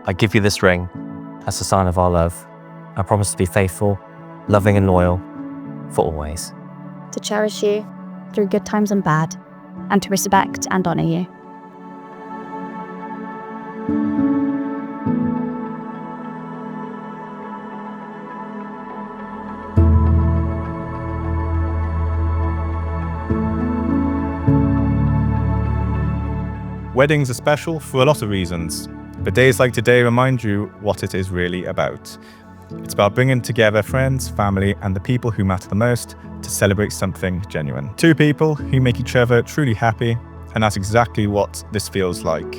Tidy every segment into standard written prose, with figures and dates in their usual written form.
I give you this ring as a sign of our love. I promise to be faithful, loving and loyal for always. To cherish you through good times and bad, and to respect and honour you. Weddings are special for a lot of reasons, but days like today remind you what it is really about. It's about bringing together friends, family, and the people who matter the most to celebrate something genuine. Two people who make each other truly happy, and that's exactly what this feels like.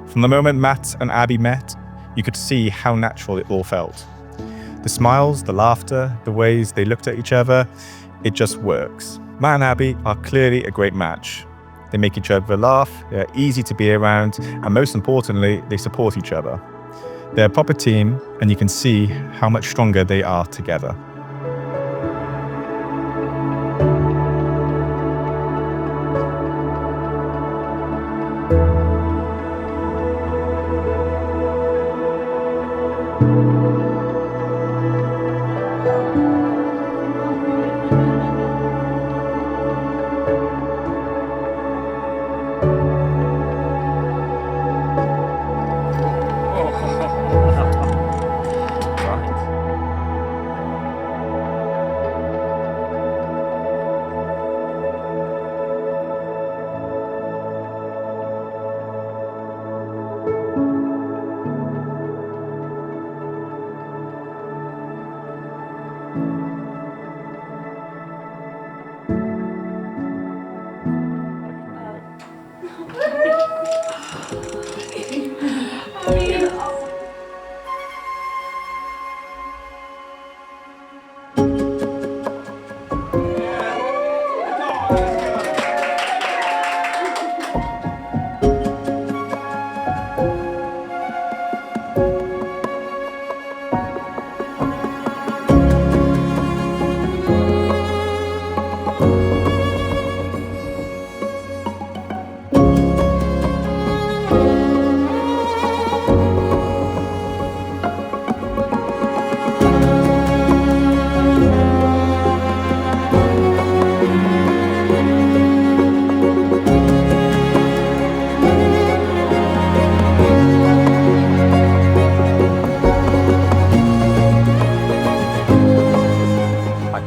From the moment Matt and Abby met, you could see how natural it all felt. The smiles, the laughter, the ways they looked at each other, it just works. Matt and Abby are clearly a great match. They make each other laugh, they're easy to be around, and most importantly, they support each other. They're a proper team, and you can see how much stronger they are together.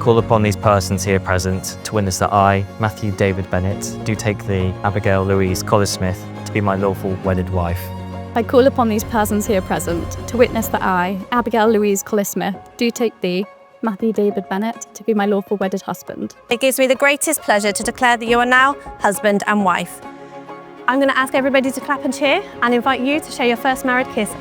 Call upon these persons here present to witness that I, Matthew David Bennett, do take thee, Abigail Louise Collis-Smith, to be my lawful wedded wife. I call upon these persons here present to witness that I, Abigail Louise Collis-Smith, do take thee, Matthew David Bennett, to be my lawful wedded husband. It gives me the greatest pleasure to declare that you are now husband and wife. I'm going to ask everybody to clap and cheer and invite you to share your first married kiss.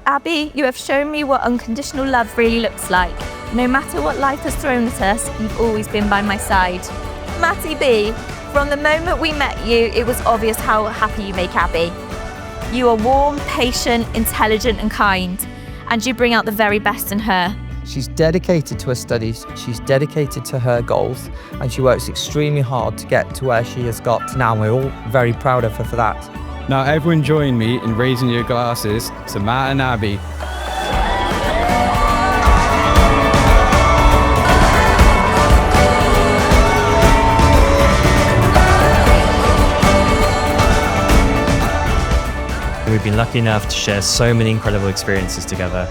Abby, you have shown me what unconditional love really looks like. No matter what life has thrown at us, you've always been by my side. Matty B, from the moment we met you, it was obvious how happy you make Abby. You are warm, patient, intelligent and kind, and you bring out the very best in her. She's dedicated to her studies, she's dedicated to her goals, and she works extremely hard to get to where she has got now, and we're all very proud of her for that. Now everyone join me in raising your glasses to Matt and Abby. We've been lucky enough to share so many incredible experiences together.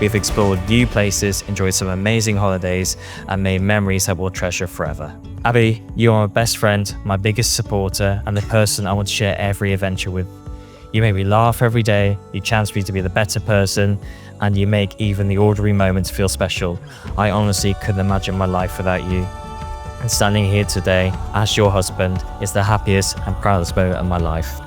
We've explored new places, enjoyed some amazing holidays, and made memories that we'll treasure forever. Abby, you are my best friend, my biggest supporter, and the person I want to share every adventure with. You make me laugh every day, you challenge me to be the better person, and you make even the ordinary moments feel special. I honestly couldn't imagine my life without you. And standing here today as your husband is the happiest and proudest moment of my life.